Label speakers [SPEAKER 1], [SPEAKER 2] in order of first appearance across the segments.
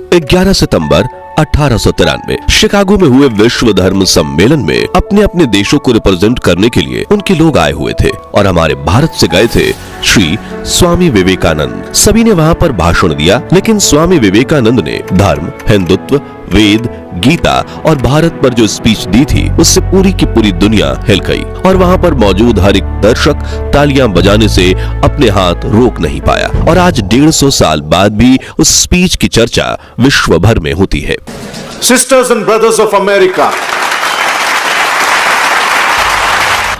[SPEAKER 1] 11 सितंबर 1893 Chicago में हुए विश्व धर्म सम्मेलन में अपने अपने देशों को रिप्रेजेंट करने के लिए उनके लोग आए हुए थे और हमारे भारत से गए थे श्री स्वामी विवेकानंद। सभी ने वहां पर भाषण दिया, लेकिन स्वामी विवेकानंद ने धर्म, हिंदुत्व, वेद, गीता और भारत पर जो स्पीच दी थी उससे पूरी की पूरी दुनिया हिल गई और वहां पर मौजूद हर एक दर्शक तालियां बजाने से अपने हाथ रोक नहीं पाया। और आज 150 साल बाद भी उस स्पीच की चर्चा विश्व भर में होती है।
[SPEAKER 2] Sisters and brothers of America,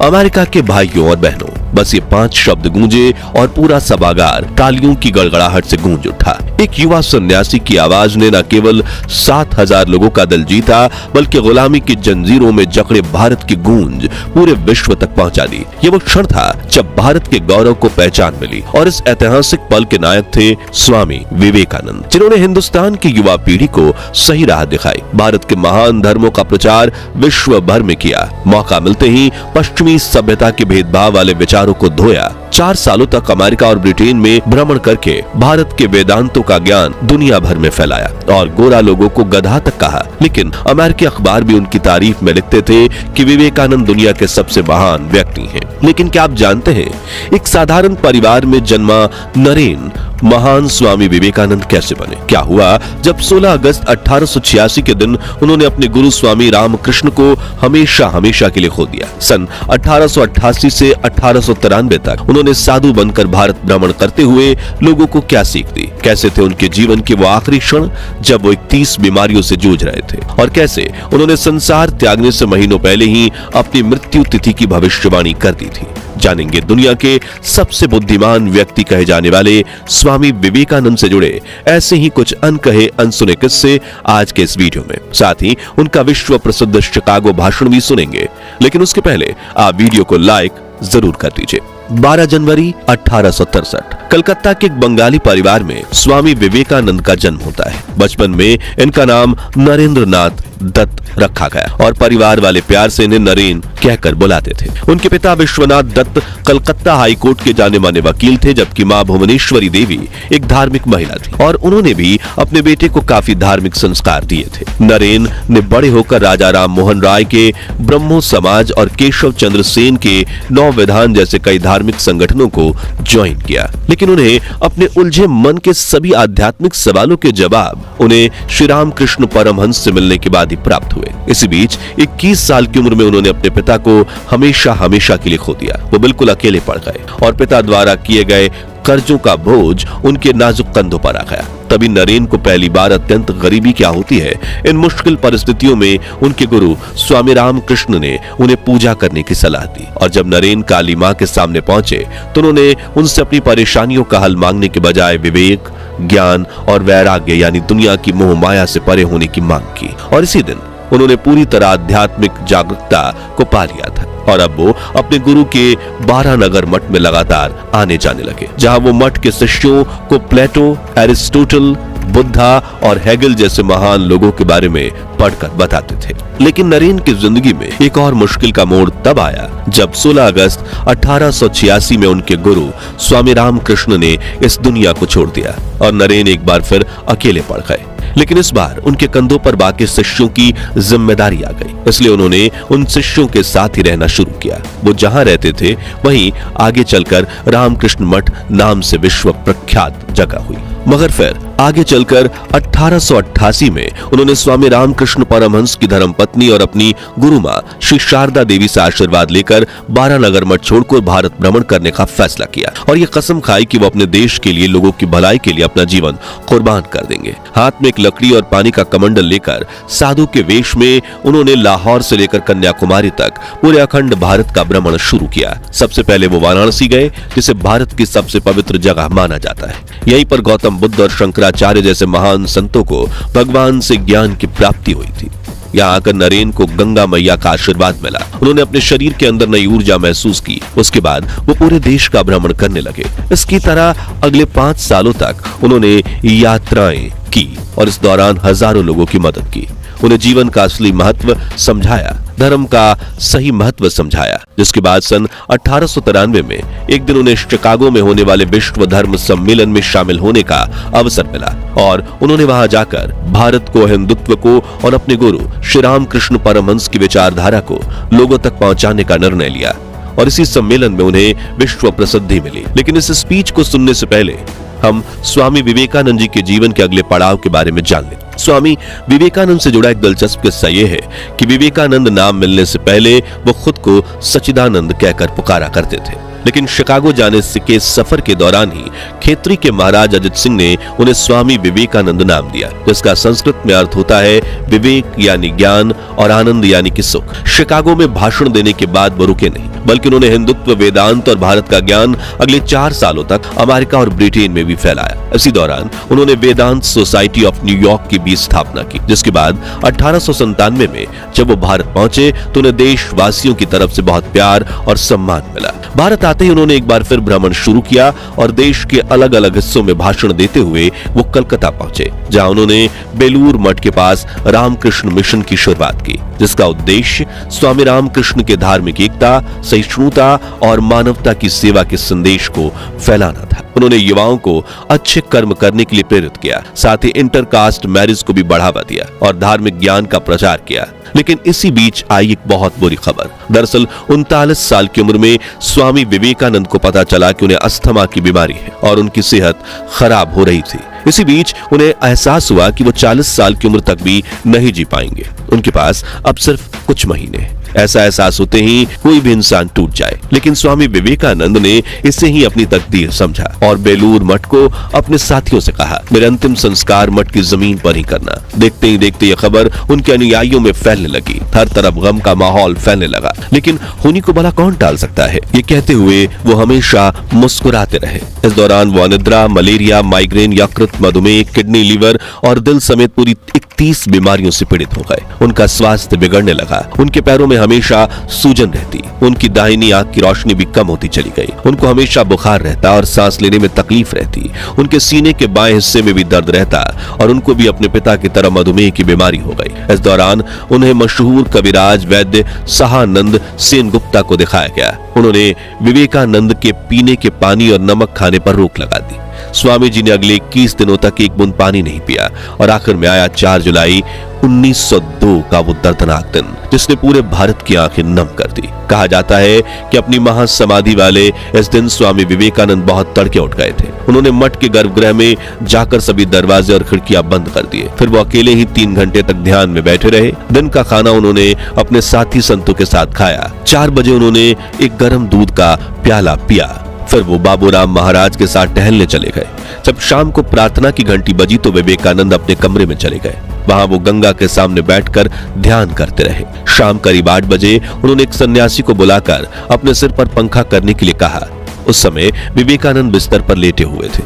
[SPEAKER 1] America के भाइयों और बहनों, बस ये 5 शब्द गूंजे और पूरा सभागार तालियों की गड़गड़ाहट से गूंज उठा। एक युवा सन्यासी की आवाज ने न केवल 7,000 लोगों का दिल जीता, बल्कि गुलामी की जंजीरों में जकड़े भारत की गूंज पूरे विश्व तक पहुंचा दी। ये वो क्षण था जब भारत के गौरव को पहचान मिली और इस ऐतिहासिक पल के नायक थे स्वामी विवेकानंद, जिन्होंने हिंदुस्तान की युवा पीढ़ी को सही राह दिखाई, भारत के महान धर्मों का प्रचार विश्व भर में किया, मौका मिलते ही पश्चिमी सभ्यता के भेदभाव वाले विचारों को धोया। 4 सालों तक अमेरिका और ब्रिटेन में भ्रमण करके भारत के वेदांतों का ज्ञान दुनिया भर में फैलाया और गोरा लोगों को गधा तक कहा। लेकिन अमेरिकी अखबार भी उनकी तारीफ में लिखते थे कि विवेकानंद दुनिया के सबसे महान व्यक्ति हैं। लेकिन क्या आप जानते हैं, एक साधारण परिवार में जन्मा नरेन महान स्वामी विवेकानंद कैसे बने? क्या हुआ जब 16 अगस्त 1886 के दिन उन्होंने अपने गुरु स्वामी रामकृष्ण को हमेशा हमेशा के लिए खो दिया। सन 1888 से 1893 तक उन्होंने साधु बनकर भारत भ्रमण करते हुए लोगों को क्या सीख दी? कैसे थे उनके जीवन के वो आखिरी क्षण जब वो 31 बीमारियों से जूझ रहे थे, और कैसे उन्होंने संसार त्यागने से महीनों पहले ही अपनी मृत्यु तिथि की भविष्यवाणी कर दी थी। जानेंगे दुनिया के सबसे बुद्धिमान व्यक्ति कहे जाने वाले स्वामी विवेकानंद से जुड़े ऐसे ही कुछ अनकहे अनसुने किस्से आज के इस वीडियो में। साथ ही उनका विश्व प्रसिद्ध शिकागो भाषण भी सुनेंगे। लेकिन उसके पहले आप वीडियो को लाइक जरूर कर दीजिए। 12 जनवरी 1863 कलकत्ता के एक बंगाली परिवार में स्वामी विवेकानंद का जन्म होता है। बचपन में इनका नाम नरेंद्रनाथ दत्त रखा गया और परिवार वाले प्यार से इन्हें नरेन कहकर बुलाते थे। उनके पिता विश्वनाथ दत्त कलकत्ता हाई कोर्ट के जाने माने वकील थे, जबकि मां भुवनेश्वरी देवी एक धार्मिक महिला थी और उन्होंने भी अपने बेटे को काफी धार्मिक संस्कार दिए थे। नरेन ने बड़े होकर राजा राम मोहन राय के ब्रह्मो समाज और केशव चंद्र सेन के नौ विधान जैसे कई धार्मिक संगठनों को ज्वाइन किया, लेकिन उन्हें अपने उलझे मन के सभी आध्यात्मिक सवालों के जवाब उन्हें श्री रामकृष्ण परमहंस से मिलने के बाद ही प्राप्त हुए। इसी बीच 21 साल की उम्र में उन्होंने अपने पिता को हमेशा हमेशा के लिए खो दिया। वो बिल्कुल अकेले पड़ गए और पिता द्वारा किए गए कर्जों का बोझ उनके नाजुक कंधों पर आ गया। तभी नरेन को पहली बार अत्यंत गरीबी क्या होती है, इन मुश्किल परिस्थितियों में उनके गुरु स्वामी रामकृष्ण ने उन्हें पूजा करने की सलाह दी। और जब नरेन काली मां के सामने पहुंचे तो उन्होंने उनसे अपनी परेशानियों का हल मांगने के बजाय विवेक, ज्ञान और वैराग्य यानी दुनिया की मोह माया से परे होने की मांग की। और इसी दिन उन्होंने पूरी तरह आध्यात्मिक जागरूकता को पा लिया था और अब वो अपने गुरु के 12 नगर मठ में लगातार आने जाने लगे, जहां वो मठ के शिष्यों को प्लेटो, एरिस्टोटल, बुद्धा और हेगल जैसे महान लोगों के बारे में पढ़कर बताते थे। लेकिन नरेन की जिंदगी में एक और मुश्किल का मोड़ तब आया जब 16 अगस्त 1886 में उनके गुरु स्वामी रामकृष्ण ने इस दुनिया को छोड़ दिया और नरेन एक बार फिर अकेले पड़ गए। लेकिन इस बार उनके कंधों पर बाकी शिष्यों की जिम्मेदारी आ गई, इसलिए उन्होंने उन शिष्यों के साथ ही रहना शुरू किया। वो जहां रहते थे वहीं आगे चलकर रामकृष्ण मठ नाम से विश्व प्रख्यात जगह हुई। मगर फिर आगे चलकर 1888 में उन्होंने स्वामी रामकृष्ण परमहंस की धर्मपत्नी और अपनी गुरु मां श्री शारदा देवी से आशीर्वाद लेकर 12 नगर मठ छोड़कर भारत भ्रमण करने का फैसला किया और ये कसम खाई कि वो अपने देश के लिए, लोगों की भलाई के लिए अपना जीवन कुर्बान कर देंगे। हाथ में एक लकड़ी और पानी का कमंडल लेकर साधु के वेश में उन्होंने लाहौर से लेकर कन्याकुमारी तक पूरे अखंड भारत का भ्रमण शुरू किया। सबसे पहले वो वाराणसी गए, जिसे भारत की सबसे पवित्र जगह माना जाता है। यहीं पर गौतम बुद्ध और शंकराचार्य जैसे महान संतों को भगवान से ज्ञान की प्राप्ति हुई थी। यहाँ आकर नरेन को गंगा मैया का आशीर्वाद मिला। उन्होंने अपने शरीर के अंदर नई ऊर्जा महसूस की। उसके बाद वो पूरे देश का भ्रमण करने लगे। इसकी तरह अगले 5 सालों तक उन्होंने यात्राएं की और इस दौरान हजारों लोगों की मदद की। उन्हें जीवन का असली महत्व समझाया, धर्म का सही महत्व समझाया। जिसके बाद सन 1893 में एक दिन उन्हें शिकागो में होने वाले विश्व धर्म सम्मेलन में शामिल होने का अवसर मिला और उन्होंने वहां जाकर भारत को, हिंदुत्व को और अपने गुरु श्री रामकृष्ण परमहंस की विचारधारा को लोगों तक पहुंचाने का निर्णय लिया और इसी सम्मेलन में उन्हें विश्व प्रसिद्धि मिली। लेकिन इस स्पीच को सुनने से पहले हम स्वामी विवेकानंद जी के जीवन के अगले पड़ाव के बारे में जान लें। स्वामी विवेकानंद से जुड़ा एक दिलचस्प किस्सा यह है कि विवेकानंद नाम मिलने से पहले वो खुद को सच्चिदानंद कहकर पुकारा करते थे, लेकिन शिकागो जाने के सफर के दौरान ही खेतरी के महाराज अजित सिंह ने उन्हें स्वामी विवेकानंद नाम दिया, जिसका संस्कृत में अर्थ होता है विवेक यानी ज्ञान और आनंद यानी कि सुख। शिकागो में भाषण देने के बाद वो रुके नहीं, बल्कि उन्होंने हिंदुत्व, वेदांत और भारत का ज्ञान अगले 4 सालों तक अमेरिका और ब्रिटेन में भी फैलाया। इसी दौरान उन्होंने वेदांत सोसाइटी ऑफ न्यूयॉर्क की भी स्थापना की, जिसके बाद 1897 में जब वो भारत पहुंचे तो उन्हें देशवासियों की तरफ से बहुत प्यार और सम्मान मिला। भारत आते ही उन्होंने एक बार फिर भ्रमण शुरू किया और देश के अलग अलग हिस्सों में भाषण देते हुए वो कलकत्ता पहुंचे, जहां उन्होंने बेलूर मठ के पास रामकृष्ण मिशन की शुरुआत की, जिसका उद्देश्य स्वामी रामकृष्ण के धार्मिक एकता, सहिष्णुता और मानवता की सेवा के संदेश को फैलाना था। उन्होंने युवाओं को अच्छे कर्म करने के लिए प्रेरित किया, साथ ही इंटरकास्ट मैरिज को भी बढ़ावा दिया और धार्मिक ज्ञान का प्रचार किया। लेकिन इसी बीच आई एक बहुत बुरी खबर। दरअसल 39 साल की उम्र में स्वामी विवेकानंद को पता चला कि उन्हें अस्थमा की बीमारी है और उनकी सेहत खराब हो रही थी। इसी बीच उन्हें एहसास हुआ कि वो 40 साल की उम्र तक भी नहीं जी पाएंगे। उनके पास अब सिर्फ कुछ महीने। ऐसा एहसास होते ही कोई भी इंसान टूट जाए, लेकिन स्वामी विवेकानंद ने इसे ही अपनी तकदीर समझा और बेलूर मठ को अपने साथियों से कहा, मेरा अंतिम संस्कार मठ की जमीन पर ही करना। देखते ही देखते यह खबर उनके अनुयायियों में फैलने लगी, हर तरफ गम का माहौल फैलने लगा। लेकिन होनी को भला कौन टाल सकता है, ये कहते हुए वो हमेशा मुस्कुराते रहे। इस दौरान वो अनिद्रा, मलेरिया, माइग्रेन, यकृत, मधुमेह, किडनी, लीवर और दिल समेत पूरी 31 बीमारियों से पीड़ित हो गए। उनका स्वास्थ्य बिगड़ने लगा, उनके पैरों में हमेशा सूजन रहती, उनकी दाहिनी आंख की रोशनी भी कम होती चली गई, उनको हमेशा बुखार रहता और सांस लेने में तकलीफ रहती, उनके सीने के बाएं हिस्से में भी दर्द रहता और उनको भी अपने पिता की तरह मधुमेह की बीमारी हो गई। इस दौरान उन्हें मशहूर कविराज वैद्य सहानंद सेनगुप्ता को दिखाया गया। उन्होंने विवेकानंद के पीने के पानी और नमक खाने पर रोक लगा दी। स्वामी जी ने अगले 21 दिनों तक एक बूंद पानी नहीं पिया और आखिर में आया 4 जुलाई 1902 का वो दर्दनाक दिन, जिसने पूरे भारत की आंखें नम कर दी। कहा जाता है कि अपनी महासमाधि वाले इस दिन स्वामी विवेकानंद बहुत तड़के उठ गए थे। उन्होंने मठ के गर्भगृह में जाकर सभी दरवाजे और खिड़कियां बंद कर दिए। फिर वो अकेले ही 3 घंटे तक ध्यान में बैठे रहे। दिन का खाना उन्होंने अपने साथी संतों के साथ खाया। 4 बजे उन्होंने एक गर्म दूध का प्याला पिया। फिर वो बाबूराम महाराज के साथ टहलने चले गए। जब शाम को प्रार्थना की घंटी बजी तो विवेकानंद अपने कमरे में चले गए। वहां वो गंगा के सामने बैठकर ध्यान करते रहे। शाम करीब 8 बजे उन्होंने एक सन्यासी को बुलाकर अपने सिर पर पंखा करने के लिए कहा। उस समय विवेकानंद बिस्तर पर लेटे हुए थे।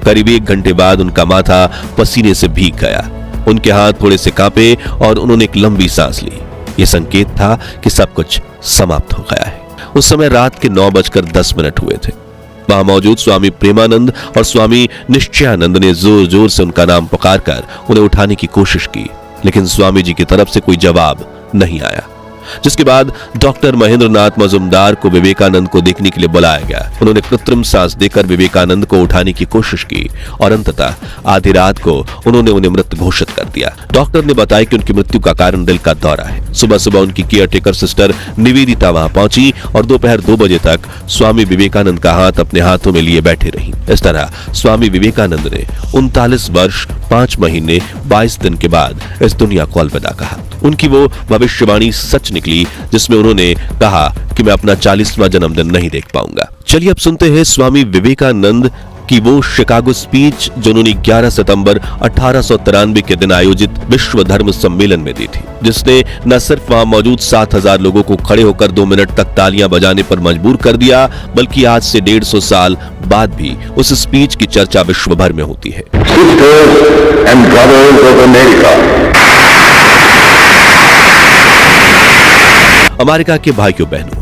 [SPEAKER 1] करीब 1 घंटे बाद उनका माथा पसीने से भीग गया, उनके हाथ थोड़े से कांपे और उन्होंने एक लंबी सांस ली। यह संकेत था कि सब कुछ समाप्त हो गया है। उस समय रात के 9:10 हुए थे। वहां मौजूद स्वामी प्रेमानंद और स्वामी निश्चयानंद ने जोर जोर से उनका नाम पुकारकर उन्हें उठाने की कोशिश की, लेकिन स्वामी जी की तरफ से कोई जवाब नहीं आया। जिसके बाद डॉक्टर महेंद्रनाथ मजुमदार को विवेकानंद को देखने के लिए बुलाया गया। उन्होंने कृत्रिम सांस देकर विवेकानंद को उठाने की कोशिश की और अंततः आधी रात को उन्होंने उन्हें मृत घोषित कर दिया। डॉक्टर ने बताया कि उनकी मृत्यु का कारण दिल का दौरा है। सुबह सुबह उनकी केयरटेकर सिस्टर निवेदिता वहां पहुंची और दोपहर 2 बजे तक स्वामी विवेकानंद का हाथ अपने हाथों में लिए बैठे रही। इस तरह स्वामी विवेकानंद ने 39 वर्ष 5 महीने 22 दिन के बाद इस दुनिया को अलविदा कहा। उनकी वो भविष्यवाणी सच निकली जिसमें उन्होंने कहा कि मैं अपना 40वां जन्मदिन नहीं देख पाऊंगा। चलिए अब सुनते हैं स्वामी विवेकानंद की वो शिकागो स्पीच जो उन्होंने 11 सितंबर 1893 के दिन आयोजित विश्व धर्म सम्मेलन में दी थी, जिसने न सिर्फ वहां मौजूद 7000 लोगों को खड़े होकर 2 मिनट तक तालियां बजाने पर मजबूर कर दिया, बल्कि आज से 150 साल बाद भी उस स्पीच की चर्चा विश्व भर में होती है।
[SPEAKER 3] Sisters and brothers of America.
[SPEAKER 1] America के भाइयों बहनों,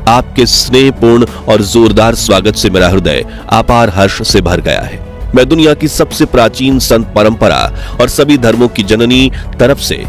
[SPEAKER 1] आपके स्नेहपूर्ण और जोरदार स्वागत से मेरा हृदय अपार हर्ष से भर गया है। मैं दुनिया की सबसे प्राचीन संत परंपरा और सभी धर्मों की जननी तरफ से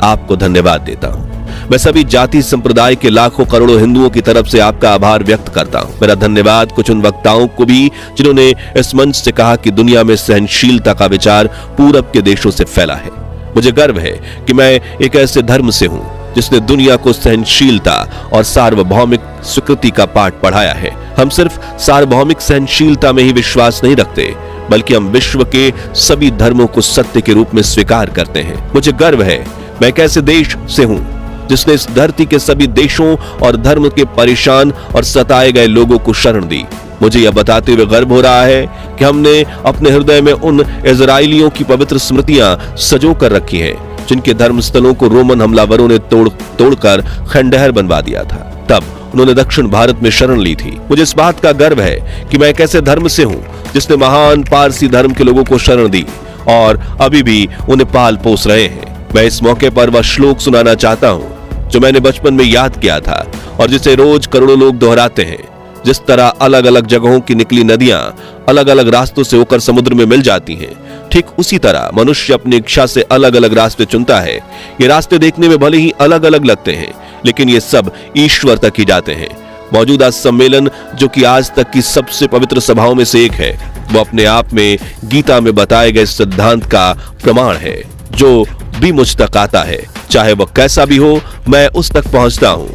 [SPEAKER 1] आपको धन्यवाद देता हूं। मैं सभी जाति संप्रदाय के लाखों करोड़ों हिंदुओं की तरफ से आपका आभार व्यक्त करता हूं। मेरा धन्यवाद कुछ उन वक्ताओं को भी जिन्होंने इस मंच से कहा कि दुनिया में सहनशीलता का विचार पूरब के देशों से फैला है। मुझे गर्व है कि मैं एक ऐसे धर्म से हूं जिसने दुनिया को सहनशीलता और सार्वभौमिक स्वीकृति का पाठ पढ़ाया है। हम सिर्फ सार्वभौमिक सहनशीलता में ही विश्वास नहीं रखते, बल्कि हम विश्व के सभी धर्मों को सत्य के रूप में स्वीकार करते हैं। मुझे गर्व है मैं एक ऐसे देश से हूं जिसने इस धरती के सभी देशों और धर्म के परेशान और सताए गए लोगों को शरण दी। मुझे यह बताते हुए गर्व हो रहा है कि हमने अपने हृदय में उन इजराइलियों की पवित्र स्मृतियां सजो कर रखी हैं जिनके धर्मस्थलों को रोमन हमलावरों ने तोड़कर खंडहर बनवा दिया था। तब उन्होंने दक्षिण भारत में शरण ली थी। मुझे इस बात का गर्व है कि मैं एक ऐसे धर्म से हूं जिसने महान पारसी धर्म के लोगों को शरण दी और अभी भी उन्हें पाल पोस रहे हैं। मैं इस मौके पर वह श्लोक सुनाना चाहता हूं जो मैंने बचपन में याद किया था और जिसे रोज करोड़ों लोग दोहराते हैं। जिस तरह अलग अलग जगहों की निकली नदियां अलग अलग रास्तों से होकर समुद्र में मिल जाती हैं, ठीक उसी तरह मनुष्य अपनी इच्छा से अलग अलग रास्ते चुनता है। ये रास्ते देखने में भले ही अलग अलग लगते हैं, लेकिन ये सब ईश्वर तक ही जाते हैं। मौजूदा सम्मेलन जो कि आज तक की सबसे पवित्र सभाओं में से एक है, वो अपने आप में गीता में बताए गए सिद्धांत का प्रमाण है। जो भी मुझ तक आता है, चाहे वह कैसा भी हो, मैं उस तक पहुंचता हूं।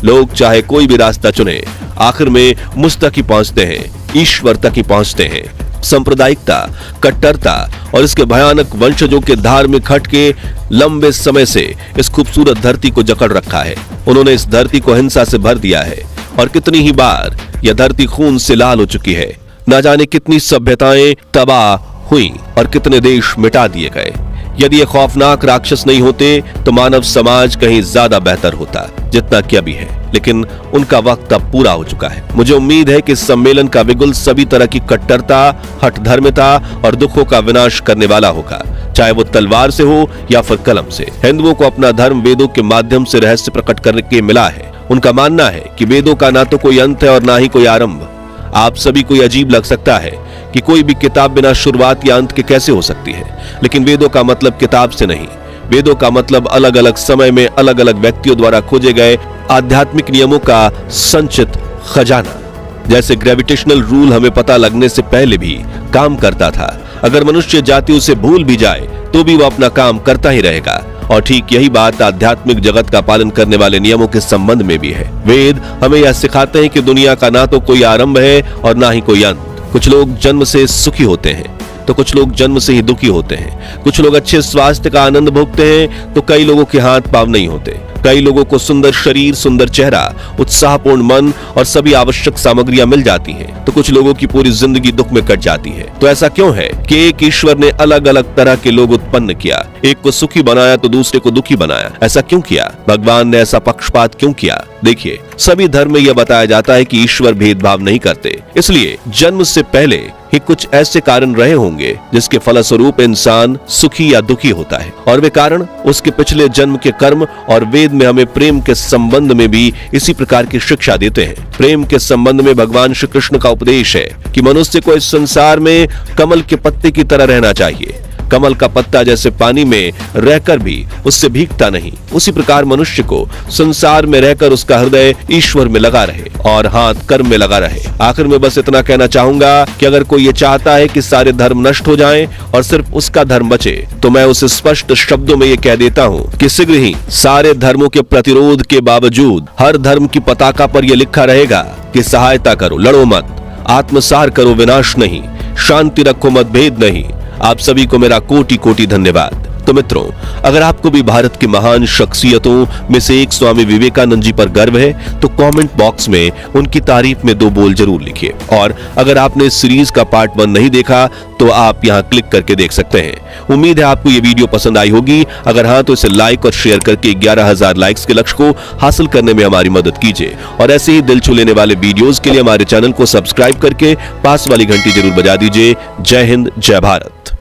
[SPEAKER 1] लोग चाहे कोई भी रास्ता चुने, आखिर में मुझ तक ही पहुंचते हैं, ईश्वर तक ही पहुंचते हैं। सांप्रदायिकता, कट्टरता और इसके भयानक वंशजों के धार्मिक खटके लंबे समय से इस खूबसूरत धरती को जकड़ रखा है। उन्होंने इस धरती को हिंसा से भर दिया है और कितनी ही बार यह धरती खून से लाल हो चुकी है। न जाने कितनी सभ्यताएं तबाह हुई और कितने देश मिटा दिए गए। यदि ये खौफनाक राक्षस नहीं होते तो मानव समाज कहीं ज्यादा बेहतर होता जितना कि अभी है, लेकिन उनका वक्त अब पूरा हो चुका है। मुझे उम्मीद है कि इस सम्मेलन का बिगुल सभी तरह की कट्टरता, हठधर्मिता और दुखों का विनाश करने वाला होगा, चाहे वो तलवार से हो या फिर कलम से। हिंदुओं को अपना धर्म वेदों के माध्यम से रहस्य प्रकट करने के मिला है। उनका मानना है कि वेदों का ना तो कोई अंत है और ना ही कोई आरंभ। आप सभी को यह अजीब लग सकता है कि कोई भी किताब बिना शुरुआत या अंत के कैसे हो सकती है, लेकिन वेदों का मतलब किताब से नहीं। वेदों का मतलब अलग अलग समय में अलग अलग व्यक्तियों द्वारा खोजे गए आध्यात्मिक नियमों का संचित खजाना। जैसे ग्रेविटेशनल रूल हमें पता लगने से पहले भी काम करता था, अगर मनुष्य जाति उसे भूल भी जाए तो भी वह अपना काम करता ही रहेगा। और ठीक यही बात आध्यात्मिक जगत का पालन करने वाले नियमों के संबंध में भी है। वेद हमें यह सिखाते हैं कि दुनिया का ना तो कोई आरंभ है और ना ही कोई अंत। कुछ लोग जन्म से सुखी होते हैं तो कुछ लोग जन्म से ही दुखी होते हैं। कुछ लोग अच्छे स्वास्थ्य का आनंद भोगते हैं तो कई लोगों के हाथ पांव नहीं होते। कई लोगों को सुंदर शरीर, सुंदर चेहरा, उत्साहपूर्ण मन और सभी आवश्यक सामग्रियां मिल जाती हैं, तो कुछ लोगों की पूरी जिंदगी दुख में कट जाती है। तो ऐसा क्यों है कि एक ईश्वर ने अलग अलग तरह के लोग उत्पन्न किया, एक को सुखी बनाया तो दूसरे को दुखी बनाया? ऐसा क्यों किया? भगवान ने ऐसा पक्षपात क्यों किया? देखिए, सभी धर्म में यह बताया जाता है कि ईश्वर भेदभाव नहीं करते, इसलिए जन्म से पहले ही कुछ ऐसे कारण रहे होंगे जिसके फलस्वरूप इंसान सुखी या दुखी होता है, और वे कारण उसके पिछले जन्म के कर्म। और वेद में हमें प्रेम के संबंध में भी इसी प्रकार की शिक्षा देते हैं। प्रेम के संबंध में भगवान श्री कृष्ण का उपदेश है कि मनुष्य को इस संसार में कमल के पत्ते की तरह रहना चाहिए। कमल का पत्ता जैसे पानी में रहकर भी उससे भीगता नहीं, उसी प्रकार मनुष्य को संसार में रहकर उसका हृदय ईश्वर में लगा रहे और हाथ कर्म में लगा रहे। आखिर में बस इतना कहना चाहूंगा कि अगर कोई ये चाहता है कि सारे धर्म नष्ट हो जाएं और सिर्फ उसका धर्म बचे, तो मैं उसे स्पष्ट शब्दों में ये कह देता हूँ कि शीघ्र ही सारे धर्मों के प्रतिरोध के बावजूद हर धर्म की पताका पर यह लिखा रहेगा कि सहायता करो, लड़ो मत, आत्मसार करो, विनाश नहीं, शांति रखो, मतभेद नहीं। आप सभी को मेरा कोटि कोटि धन्यवाद। तो मित्रों, अगर आपको भी भारत की महान शख्सियतों में से एक स्वामी विवेकानंद जी पर गर्व है तो कमेंट बॉक्स में उनकी तारीफ में 2 बोल जरूर लिखिए। और अगर आपने इस सीरीज का पार्ट 1 नहीं देखा तो आप यहां क्लिक करके देख सकते हैं। उम्मीद है आपको ये वीडियो पसंद आई होगी। अगर हाँ तो इसे लाइक और शेयर करके 11,000 लाइक्स के लक्ष्य को हासिल करने में हमारी मदद कीजिए। और ऐसे ही दिल छू लेने वाले वीडियोस के लिए हमारे चैनल को सब्सक्राइब करके पास वाली घंटी जरूर बजा दीजिए। जय हिंद, जय भारत।